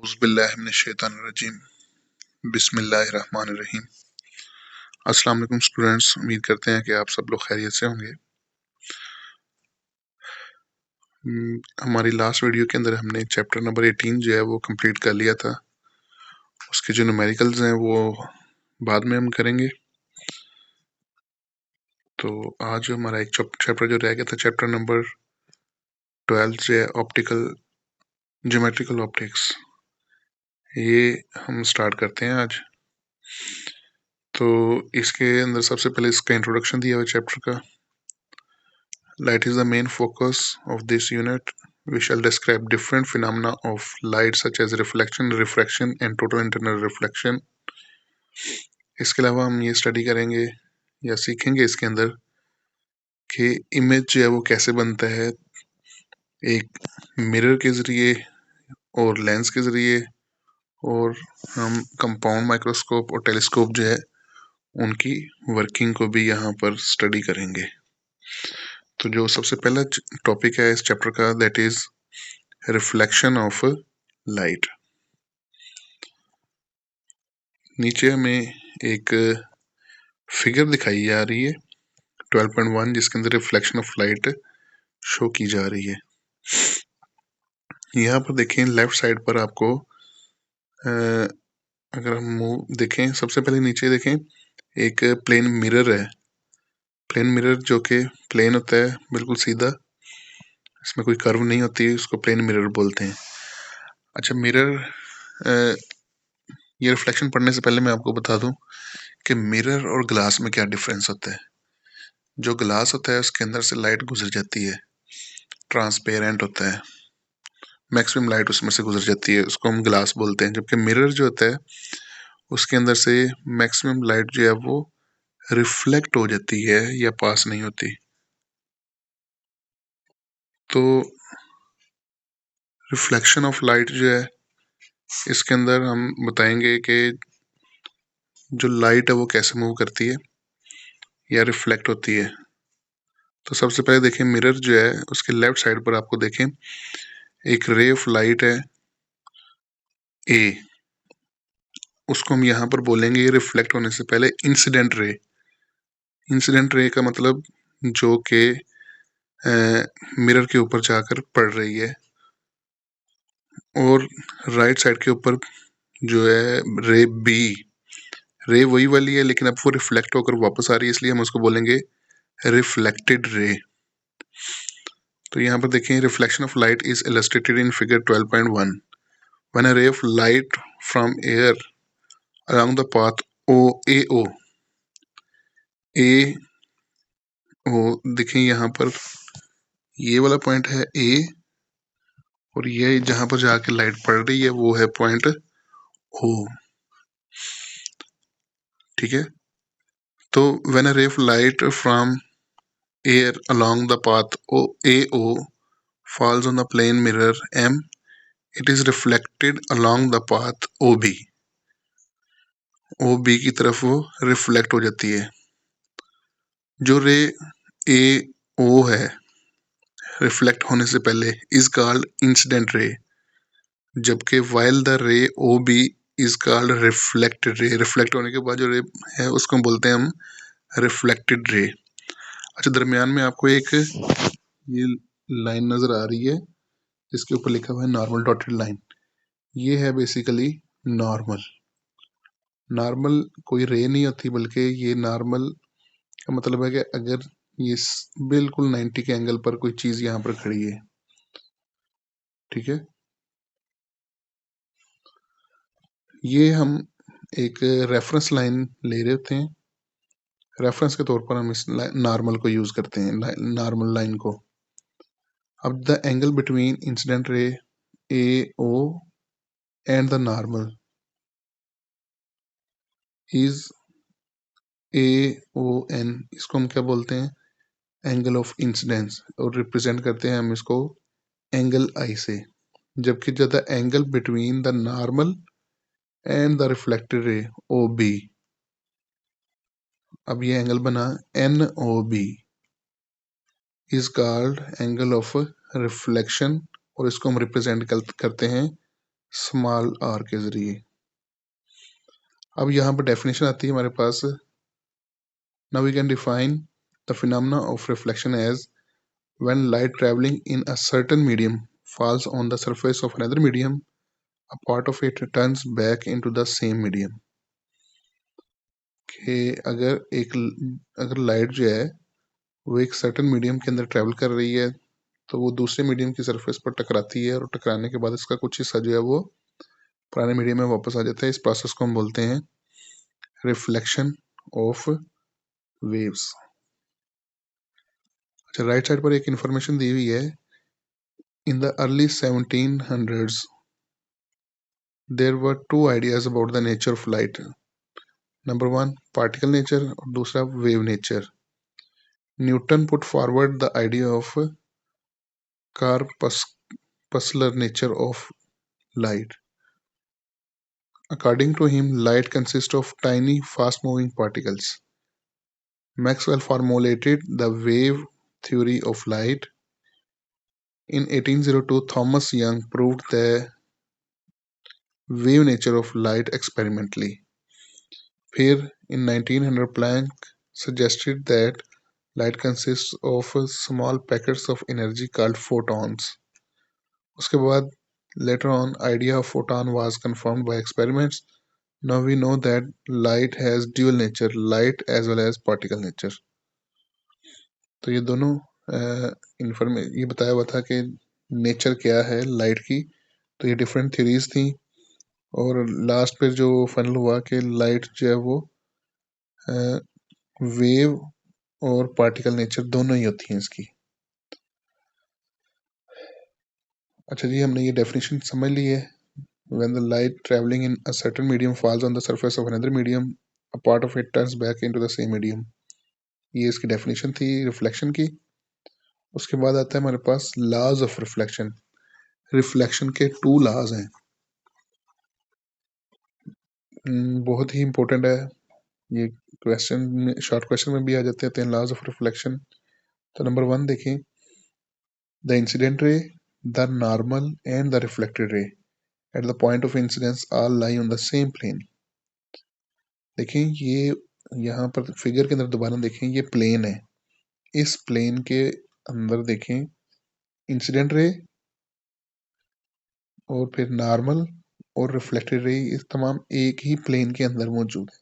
औज़ुबिल्लाहिमिनश्शैतानिर्रजीम बिस्मिल्लाहिर्रहमानिर्रहीम। अस्सलाम वालेकुम स्टूडेंट्स, उम्मीद करते हैं कि आप सब लोग खैरियत से होंगे। हमारी लास्ट वीडियो के अंदर हमने चैप्टर नंबर 18 जो है वो कंप्लीट कर लिया था। उसके जो न्यूमेरिकल्स हैं वो बाद में हम करेंगे। तो आज हमारा एक चैप्टर जो रह गया था, चैप्टर नंबर 12 जो है ऑप्टिकल ज्योमेट्रिकल ऑप्टिक्स, ये हम स्टार्ट करते हैं आज। तो इसके अंदर सबसे पहले इसका इंट्रोडक्शन दिया हुआ चैप्टर का। Light is the main focus of this unit. We shall describe different phenomena of light such as reflection, refraction and total internal reflection. इसके अलावा हम ये स्टडी करेंगे या सीखेंगे इसके अंदर कि इमेज जो है वो कैसे बनता है, एक मिरर के ज़रिए और लेंस के ज़रिए, और हम कंपाउंड माइक्रोस्कोप और टेलीस्कोप जो है उनकी वर्किंग को भी यहाँ पर स्टडी करेंगे। तो जो सबसे पहला टॉपिक है इस चैप्टर का, that is reflection of light. नीचे हमें एक फिगर दिखाई जा रही है 12.1, जिसके अंदर रिफ्लेक्शन ऑफ लाइट शो की जा रही है। यहाँ पर देखें लेफ्ट साइड पर आपको अगर हम देखें, सबसे पहले नीचे देखें एक प्लेन मिरर है। प्लेन मिरर जो कि प्लेन होता है, बिल्कुल सीधा, इसमें कोई कर्व नहीं होती है, उसको प्लेन मिरर बोलते हैं। अच्छा, मिरर ये रिफ्लेक्शन पढ़ने से पहले मैं आपको बता दूं कि मिरर और ग्लास में क्या डिफरेंस होता है। जो ग्लास होता है उसके अंदर से लाइट गुजर जाती है, ट्रांसपेरेंट होता है, मैक्सिमम लाइट उसमें से गुजर जाती है, उसको हम ग्लास बोलते हैं। जबकि मिरर जो होता है उसके अंदर से मैक्सिमम लाइट जो है वो रिफ्लेक्ट हो जाती है या पास नहीं होती। तो रिफ्लेक्शन ऑफ लाइट जो है इसके अंदर हम बताएंगे कि जो लाइट है वो कैसे मूव करती है या रिफ्लेक्ट होती है। तो सबसे पहले देखें मिरर जो है उसके लेफ्ट साइड पर आपको देखें एक रे ऑफ लाइट है ए, उसको हम यहाँ पर बोलेंगे ये रिफ्लेक्ट होने से पहले इंसिडेंट रे। इंसिडेंट रे का मतलब जो कि मिरर के ऊपर जाकर पड़ रही है, और राइट साइड के ऊपर जो है रे बी, रे वही वाली है लेकिन अब वो रिफ्लेक्ट होकर वापस आ रही है, इसलिए हम उसको बोलेंगे रिफ्लेक्टेड रे। तो यहाँ पर देखें reflection of light is illustrated in figure 12.1। When a ray of light from air along the path AO, देखें यहाँ पर ये वाला पॉइंट है ए, और ये जहां पर जाके लाइट पड़ रही है वो है पॉइंट O। ठीक है, तो when a ray of light from air along the path AO falls on the plane mirror M, it is reflected along the path OB। OB की तरफ वो रिफ्लेक्ट हो जाती है। जो रे AO है रिफ्लेक्ट होने से पहले इज कॉल्ड इंसिडेंट रे, जबकि वाइल द रे OB is called reflected ray. Reflect होने के बाद जो रे है उसको बोलते हैं हम रिफ्लेक्टेड रे। अच्छा, दरमियान में आपको एक ये लाइन नजर आ रही है जिसके ऊपर लिखा हुआ है नॉर्मल डॉटेड लाइन। ये है बेसिकली नॉर्मल। नॉर्मल कोई रे नहीं होती, बल्कि ये नॉर्मल का मतलब है कि अगर ये बिल्कुल 90 के एंगल पर कोई चीज यहाँ पर खड़ी है, ठीक है, ये हम एक रेफरेंस लाइन ले रहे होते हैं। रेफरेंस के तौर पर हम इस नॉर्मल को यूज करते हैं, नॉर्मल लाइन को। अब the angle between incident ray AO and the normal is AON। इसको हम क्या बोलते हैं? एंगल ऑफ इंसिडेंस, और रिप्रेजेंट करते हैं हम इसको एंगल I से। जबकि जो the angle between the normal and the reflected रे OB, अब ये एंगल बना NOB, is called angle of reflection, और इसको हम रिप्रेजेंट करते हैं स्मॉल आर के जरिए। अब यहाँ पर डेफिनेशन आती है हमारे पास। Now we can define the phenomena of reflection as when light travelling in a certain medium falls on the surface of another medium, a part of it turns back into the same medium। कि अगर light जो है वो एक certain medium के अंदर travel कर रही है तो वो दूसरे मीडियम की सरफेस पर टकराती है और टकराने के बाद इसका कुछ हिस्सा जो है वो पुराने मीडियम में वापस आ जाता है। इस प्रोसेस को हम बोलते हैं रिफ्लेक्शन ऑफ वेव्स। अच्छा, राइट साइड पर एक इंफॉर्मेशन दी हुई है। In the early 1700s there were two ideas about the nature of light. Number 1 particle nature और दूसरा wave nature. Newton put forward the idea of corpuscular nature of light. According to him, light consists of tiny, fast-moving particles. Maxwell formulated the wave theory of light. In 1802, Thomas Young proved the wave nature of light experimentally. Here, in 1900, Planck suggested that light consists of small packets of energy called photons. उसके बाद later on idea of photon was confirmed by experiments. Now we know that light has dual nature, light as well as particle nature. तो ये दोनों ये बताया हुआ था कि नेचर क्या है लाइट की। तो ये डिफरेंट थ्योरीज थी और लास्ट पे जो फाइनल हुआ कि लाइट जो है वो वेव और पार्टिकल नेचर दोनों ही होती हैं इसकी। अच्छा जी, हमने ये डेफिनेशन समझ ली है। When the light traveling in a certain medium falls on the surface of another medium, a part of it turns back into the same medium। ये इसकी डेफिनेशन थी रिफ्लेक्शन की। उसके बाद आता है हमारे पास लॉज ऑफ रिफ्लेक्शन। रिफ्लेक्शन के 2 लॉज हैं, बहुत ही इंपॉर्टेंट है। ये क्वेश्चन में, शॉर्ट क्वेश्चन में भी आ जाते हैं लॉज ऑफ रिफ्लेक्शन। तो नंबर 1 देखें, the incident ray, the normal and the reflected ray at the point of incidence all lie on the same plane. देखें ये यहाँ पर फिगर के अंदर दोबारा देखें, ये प्लेन है। इस प्लेन के अंदर देखें इंसिडेंट रे और फिर नॉर्मल और रिफ्लेक्टेड रे, इस तमाम एक ही प्लेन के अंदर मौजूद है।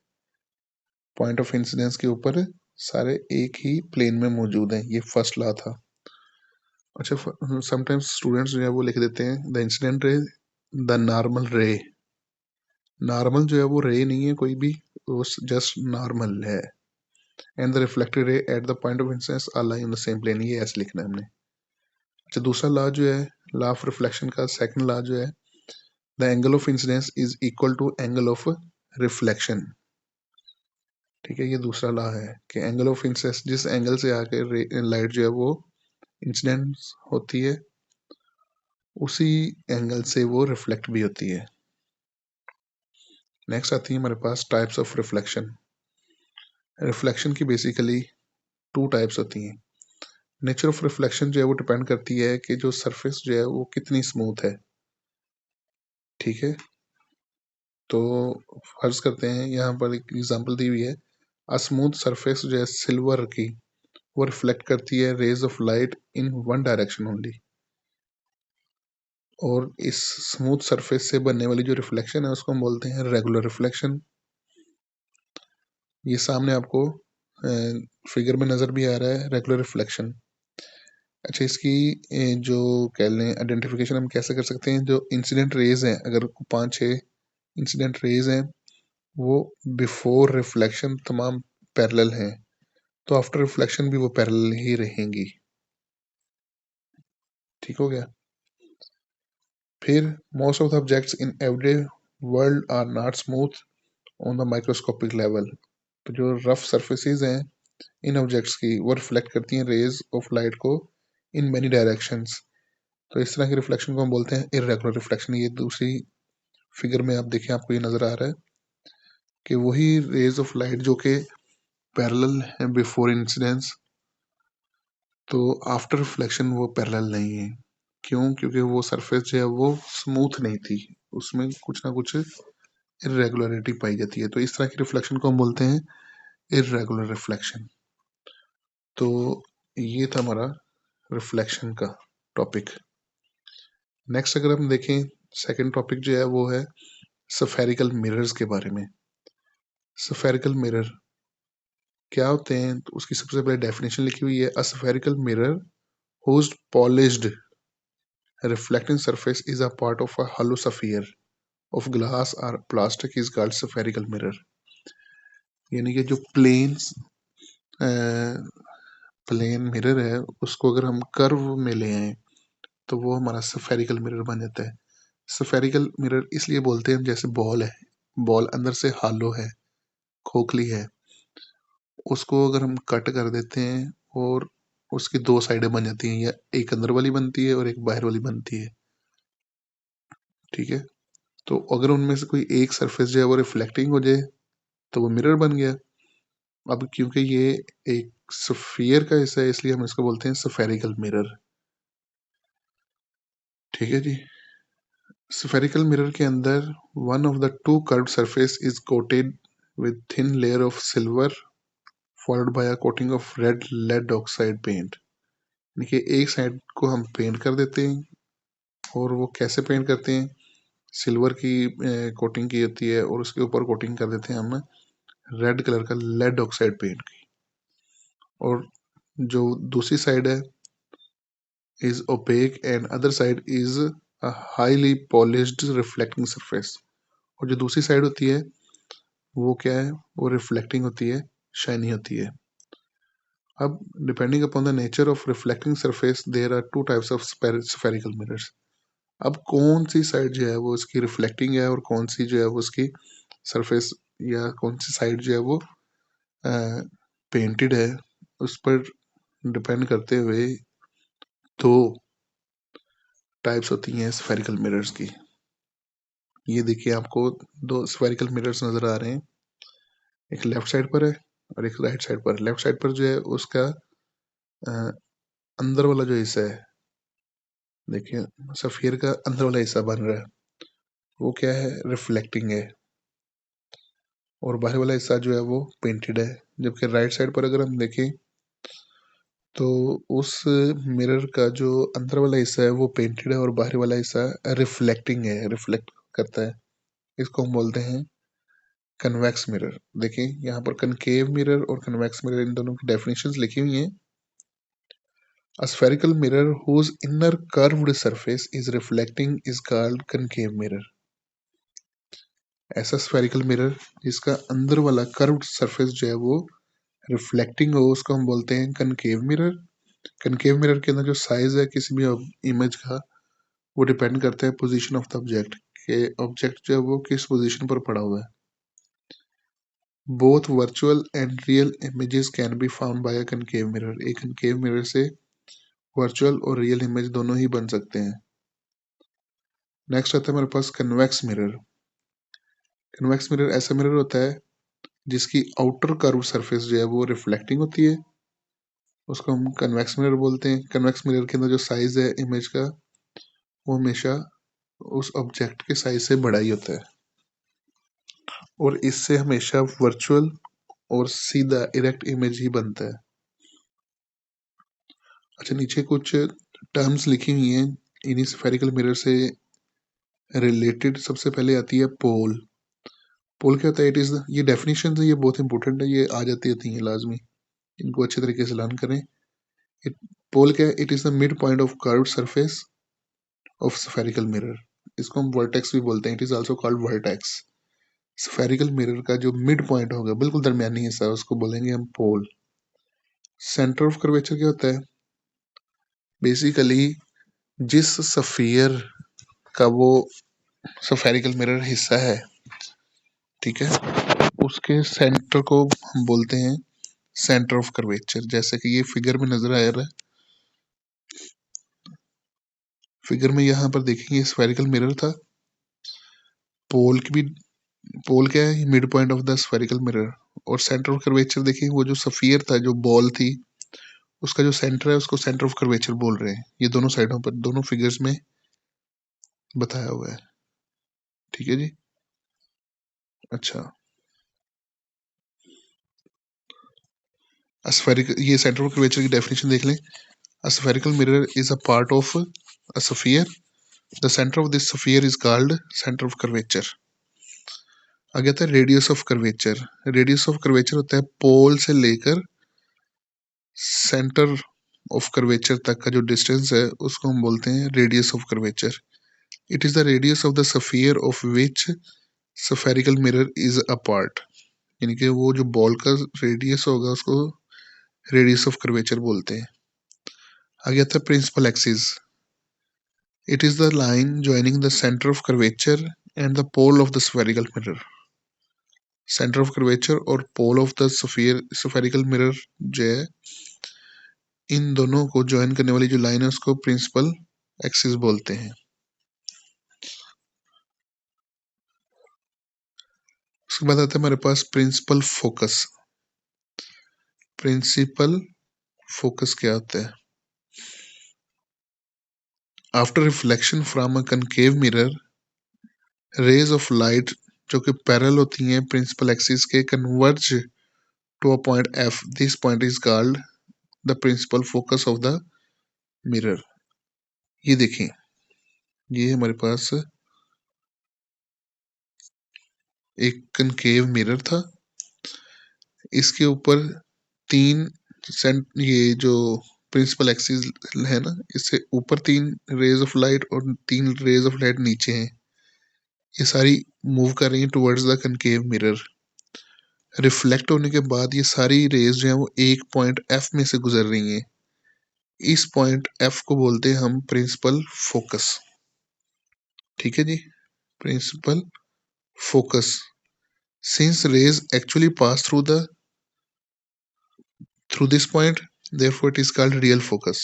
पॉइंट ऑफ इंसिडेंस के ऊपर सारे एक ही प्लेन में मौजूद हैं। ये फर्स्ट लॉ था। अच्छा, समटाइम्स स्टूडेंट्स जो है वो लिख देते हैं the incident ray, the normal ray. Normal जो है वो रे नहीं है कोई भी, वो जस्ट नॉर्मल है। And the reflected ray at the point of incidence are lie on the same plane. ये ऐसे लिखना है हमने। अच्छा, दूसरा लॉ जो है, लॉ ऑफ रिफ्लेक्शन का सेकंड लॉ जो है, the angle of incidence is equal to angle of reflection. ठीक है, ये दूसरा लॉ है कि एंगल ऑफ इंसिडेंस, जिस एंगल से आके लाइट जो है वो इंसिडेंस होती है उसी एंगल से वो रिफ्लेक्ट भी होती है। नेक्स्ट आती है हमारे पास टाइप्स ऑफ रिफ्लेक्शन। रिफ्लेक्शन की बेसिकली 2 टाइप्स होती हैं। नेचर ऑफ रिफ्लेक्शन जो है वो डिपेंड करती है कि जो सरफेस जो है वो कितनी स्मूथ है। ठीक है, तो फर्ज करते हैं यहाँ पर एक एग्जांपल दी हुई है। अ स्मूथ सरफेस जो है सिल्वर की, वो रिफ्लेक्ट करती है rays of light in one direction only. और इस स्मूथ सरफेस से बनने वाली जो रिफ्लेक्शन है उसको हम बोलते हैं रेगुलर रिफ्लेक्शन। ये सामने आपको फिगर में नजर भी आ रहा है रेगुलर रिफ्लेक्शन। अच्छा, इसकी जो कह लें आइडेंटिफिकेशन हम कैसे कर सकते हैं। जो इंसिडेंट रेज हैं, अगर 5-6 इंसिडेंट रेज हैं, वो बिफोर रिफ्लेक्शन तमाम पैरेलल हैं, तो आफ्टर रिफ्लेक्शन भी वो पैरेलल ही रहेंगी। ठीक हो गया। फिर most of the objects in everyday world are not smooth on the microscopic level. तो जो रफ सरफेसेस हैं इन ऑब्जेक्ट्स की, वो रिफ्लेक्ट करती हैं रेज ऑफ लाइट को इन मेनी डायरेक्शंस। तो इस तरह के रिफ्लेक्शन को हम बोलते हैं इररेगुलर रिफ्लेक्शन। ये दूसरी फिगर में आप देखें, आपको ये नजर आ रहा है कि वही रेज ऑफ लाइट जो कि पैरेलल है बिफोर इंसिडेंस, तो आफ्टर रिफ्लेक्शन वो पैरेलल नहीं है। क्यों? क्योंकि वो सरफेस जो है वो स्मूथ नहीं थी। उसमें कुछ ना कुछ इरेगुलरिटी पाई जाती है। तो इस तरह की रिफ्लेक्शन को हम बोलते हैं इरेगुलर रिफ्लेक्शन। तो ये था हमारा रिफ्लेक्शन का टॉपिक। नेक्स्ट अगर हम देखें, सेकंड टॉपिक जो है वो है स्फेरिकल मिरर्स के बारे में। स्फेरिकल मिरर क्या होते हैं, तो उसकी सबसे पहले डेफिनेशन लिखी हुई है, a spherical mirror whose polished reflecting surface is a part of a hollow sphere of glass or plastic is called spherical mirror। यानी कि जो प्लेन मिरर है उसको अगर हम कर्व में ले आए तो वो हमारा स्फेरिकल मिरर बन जाता है। स्फेरिकल मिरर इसलिए बोलते हैं, जैसे बॉल है, बॉल अंदर से हालो है, खोखली है, उसको अगर हम कट कर देते हैं और उसकी दो साइडें बन जाती हैं, या एक अंदर वाली बनती है और एक बाहर वाली बनती है, ठीक है। तो अगर उनमें से कोई एक सरफेस जो है वो रिफ्लेक्टिंग हो जाए तो वो मिरर बन गया। अब क्योंकि ये एक स्फीयर का हिस्सा है इसलिए हम इसको बोलते हैं स्फेरिकल मिरर, ठीक है जी। स्फेरिकल मिरर के अंदर one of the two curved surface is coated with thin layer of silver followed by a coating of red lead oxide paint। देखिए एक साइड को हम पेंट कर देते हैं, और वो कैसे पेंट करते हैं, सिल्वर की कोटिंग की होती है और उसके ऊपर कोटिंग कर देते हैं हम रेड कलर का लेड ऑक्साइड पेंट की। और जो दूसरी साइड है is opaque and other side is a highly polished reflecting surface. और जो दूसरी साइड होती है वो क्या है, वो रिफ्लेक्टिंग होती है, शाइनी होती है। अब depending upon the nature of reflecting surface there are two types of spherical mirrors. अब कौन सी साइड जो है वो उसकी रिफ्लेक्टिंग है और कौन सी जो है वो उसकी सरफेस या कौन सी साइड जो है वो पेंटेड है, उस पर डिपेंड करते हुए दो टाइप्स होती हैं स्फेरिकल मिरर्स की। ये देखिए आपको दो स्फेरिकल मिरर्स नजर आ रहे हैं, एक लेफ्ट साइड पर है और एक राइट साइड पर। लेफ्ट साइड पर जो है उसका अंदर वाला जो हिस्सा है, देखिए सफियर का अंदर वाला हिस्सा बन रहा है, वो क्या है, रिफ्लेक्टिंग है, और बाहर वाला हिस्सा जो है वो पेंटेड है। जबकि राइट साइड पर अगर हम देखें तो उस मिरर का जो अंदर वाला हिस्सा है वो पेंटेड है और बाहर वाला हिस्सा रिफ्लेक्टिंग है, रिफ्लेक्ट करता है। इसको हम बोलते हैं कन्वेक्स मिरर। देखिए यहाँ पर कनकेव मिरर और कन्वेक्स मिरर इन दोनों की डेफिनेशंस लिखी हुई हैं। A spherical mirror whose inner curved surface is reflecting is called concave mirror। ऐसा स्फेरिकल मिरर जिसका अंदर वाला कर्व्ड सरफेस जो है वो रिफ्लेक्टिंग हो उसको हम बोलते हैं कनकेव मिरर। कनकेव मिरर के अंदर जो साइज है किसी भी इमेज का वो डिपेंड करता है पोजीशन ऑफ द ऑब्जेक्ट, के ऑब्जेक्ट जो है वो किस पोजीशन पर पड़ा हुआ है। Both virtual and real images can be found by a concave mirror. एक कनकेव मिरर से वर्चुअल और रियल इमेज दोनों ही बन सकते हैं। नेक्स्ट आता है हमारे पास कन्वेक्स मिरर। कन्वेक्स मिरर ऐसा मिरर होता है जिसकी आउटर कर्व सरफेस जो है वो रिफ्लेक्टिंग होती है, उसको हम कन्वेक्स मिरर बोलते हैं। कन्वेक्स मिरर के अंदर जो साइज है इमेज का वो हमेशा उस ऑब्जेक्ट के साइज से बड़ा ही होता है, और इससे हमेशा वर्चुअल और सीधा इरेक्ट इमेज ही बनता है। अच्छा, नीचे कुछ टर्म्स लिखी हुई हैं इन्हीं स्फेरिकल मिरर से रिलेटेड। सबसे पहले आती है पोल। पोल क्या होता है, इट इज, ये डेफिनेशन है, ये बहुत इंपॉर्टेंट है, ये आ जाती है लाजमी, इनको अच्छे तरीके से लर्न करें। पोल क्या है, it is the mid point of curved surface of spherical mirror. इसको हम वर्टेक्स भी बोलते हैं, it is also called vertex. Spherical mirror का जो मिड पॉइंट होगा, बिल्कुल दरमियानी हिस्सा, उसको बोलेंगे हम पोल। सेंटर ऑफ कर्वेचर क्या होता है, बेसिकली जिस सफियर का वो स्फेरिकल मिरर हिस्सा है, ठीक है, उसके सेंटर को हम बोलते हैं सेंटर ऑफ कर्वेचर। जैसे कि ये फिगर में नजर आ रहा है, फिगर में यहाँ पर देखेंगे स्फेरिकल मिरर था, पोल की भी, पोल क्या है, mid point of the spherical mirror, और सेंटर ऑफ कर्वेचर देखिए वो जो सफियर था, जो बॉल थी, उसका जो सेंटर है उसको सेंटर ऑफ कर्वेचर बोल रहे हैं। ये दोनों साइडों पर, दोनों फिगर्स में बताया हुआ है। ठीक है जी। अच्छा, स्फेरिकल, ये सेंटर ऑफ कर्वेचर की डेफिनेशन देख लें। A spherical mirror is a part of a sphere. The center of this sphere is called center of curvature. आगे आता है radius of curvature. Radius of curvature होता है पोल से लेकर सेंटर ऑफ कर्वेचर तक का जो डिस्टेंस है उसको हम बोलते हैं radius of curvature. It is the radius of the sphere of which spherical mirror is a part. यानी कि वो जो बॉल का रेडियस होगा उसको रेडियस ऑफ कर्वेचर बोलते हैं। आगे आता है principal axis. It is the line joining the center of curvature and the pole of the spherical mirror. Center of curvature और pole of the spherical mirror जो है, इन दोनों को ज्वाइन करने वाली जो लाइन है उसको प्रिंसिपल एक्सिस बोलते हैं। उसके बाद आता है हमारे पास प्रिंसिपल फोकस। प्रिंसिपल फोकस क्या होता है? After reflection from a concave mirror, rays of light जो कि पैरेलल होती हैं प्रिंसिपल एक्सिस के, converge to a point F. This point is called the principal focus of the mirror. ये देखें, ये हमारे पास एक कनकेव मिरर था। इसके ऊपर तीन ये जो प्रिंसिपल एक्सिस है ना, इससे ऊपर तीन रेज ऑफ लाइट और तीन रेज ऑफ लाइट नीचे हैं। ये सारी मूव कर रही हैं towards the concave mirror. Reflect होने के बाद ये सारी रेज जो है वो एक पॉइंट एफ में से गुजर रही हैं। इस पॉइंट एफ को बोलते हैं हम प्रिंसिपल फोकस। ठीक है जी, principal focus. Since rays actually pass through this point, therefore it is called real focus.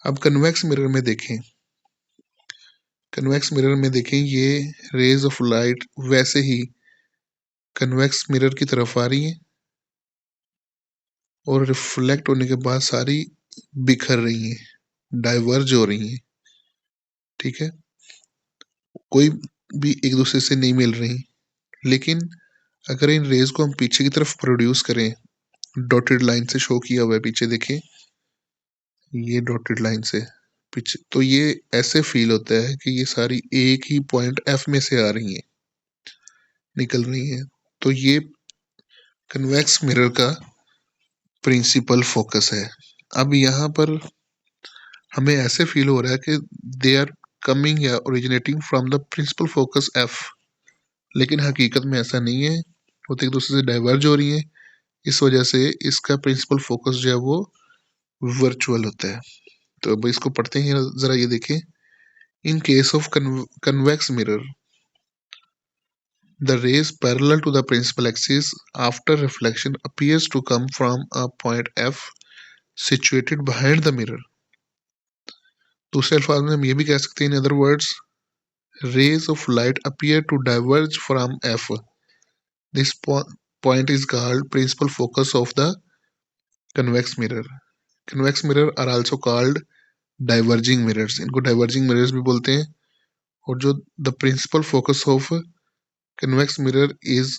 अब कन्वेक्स मिरर में देखें, कन्वेक्स मिरर में देखें ये रेज ऑफ लाइट वैसे ही कन्वेक्स मिरर की तरफ आ रही हैं और रिफ्लेक्ट होने के बाद सारी बिखर रही हैं, डाइवर्ज हो रही हैं। ठीक है, कोई भी एक दूसरे से नहीं मिल रही। लेकिन अगर इन रेज को हम पीछे की तरफ प्रोड्यूस करें, डॉटेड लाइन से शो किया हुआ है पीछे देखिए, ये डॉटेड लाइन से पीछे, तो ये ऐसे फील होता है कि ये सारी एक ही पॉइंट एफ में से आ रही हैं, निकल रही हैं। तो ये कन्वेक्स मिरर का प्रिंसिपल फोकस है। अब यहाँ पर हमें ऐसे फील हो रहा है कि दे आर कमिंग या originating from the principal focus F, लेकिन हकीकत में ऐसा नहीं है, वो तो एक दूसरे से डाइवर्ज हो रही है। इस वजह से इसका प्रिंसिपल फोकस जो है वो वर्चुअल होता है। तो अब इसको पढ़ते हैं जरा, ये देखें। In case of convex mirror, the rays parallel to the principal axis after reflection appears to come from a point F situated behind the mirror. दूसरे अल्फाज में हम ये भी कह सकते हैं, in other words, rays of light appear to diverge from F. This point is called principal focus of the convex mirror. Convex mirror are also called diverging mirrors. इनको diverging mirrors भी बोलते हैं। और जो the principal focus of convex mirror is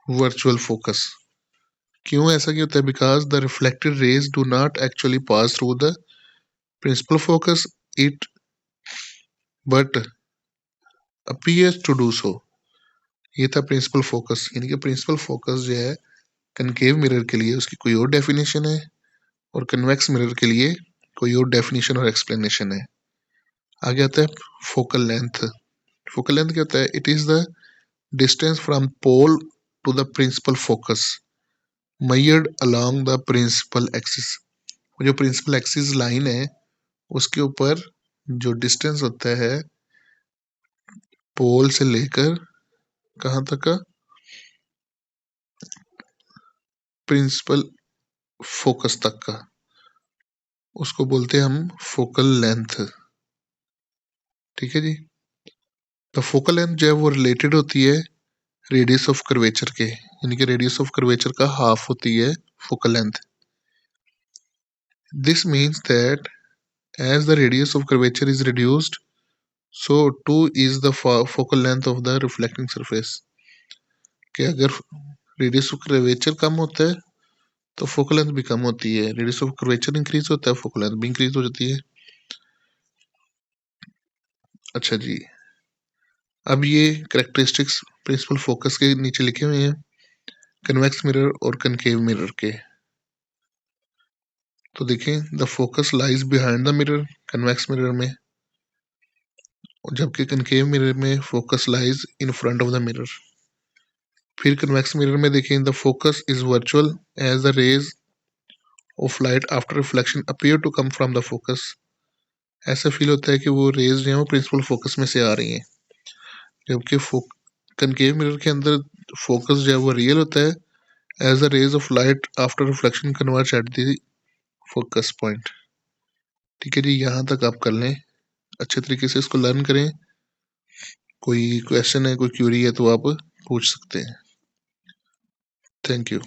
virtual focus. क्यों ऐसा क्यों होता है? Because the reflected rays do not actually pass through the principal focus, it but appears to do so. ये था प्रिंसिपल फोकस। यानी कि प्रिंसिपल फोकस जो है कनकेव मिरर के लिए उसकी कोई और डेफिनेशन है और कन्वेक्स मिरर के लिए कोई और डेफिनेशन और एक्सप्लेनेशन है। आगे आता है फोकल लेंथ। फोकल लेंथ क्या होता है? It is the distance from pole to the principal focus measured along the principal axis। जो प्रिंसिपल एक्सिस लाइन है उसके ऊपर जो डिस्टेंस होता है पोल से लेकर कहाँ तक का, प्रिंसिपल फोकस तक का, उसको बोलते हैं हम फोकल लेंथ। ठीक है जी। तो फोकल लेंथ जो है वो रिलेटेड होती है रेडियस ऑफ कर्वेचर के, यानी कि रेडियस ऑफ कर्वेचर का हाफ होती है focal length. This means that as the radius of curvature is reduced, so 2 is the focal length of the reflecting surface. कि अगर रेडियस ऑफ कर्वेचर कम होता है तो फोकल लेंथ भी कम होती है, रेडियस ऑफ कर्वेचर इंक्रीज होता है, फोकल लेंथ भी इंक्रीज हो जाती है। अच्छा जी, अब ये कैरेक्टरिस्टिक्स प्रिंसिपल फोकस के नीचे लिखे हुए हैं, कन्वेक्स मिरर और कनकेव मिरर के। तो देखें, the focus lies behind the mirror convex mirror में, जबकि कनकेव मिरर में focus lies in front of the mirror. फिर कन्वेक्स मिरर में देखें, the focus is virtual as the rays of light after reflection appear to come from the focus. ऐसा feel होता है कि वो रेज जो है वो प्रिंसिपल फोकस में से आ रही हैं, जबकि कनकेव मिरर के अंदर फोकस जो है वो रियल होता है as the rays of light after reflection converge at the focus point. ठीक है जी, यहाँ तक आप कर लें, अच्छे तरीके से इसको लर्न करें। कोई क्वेश्चन है, कोई क्यूरी है तो आप पूछ सकते हैं। Thank you.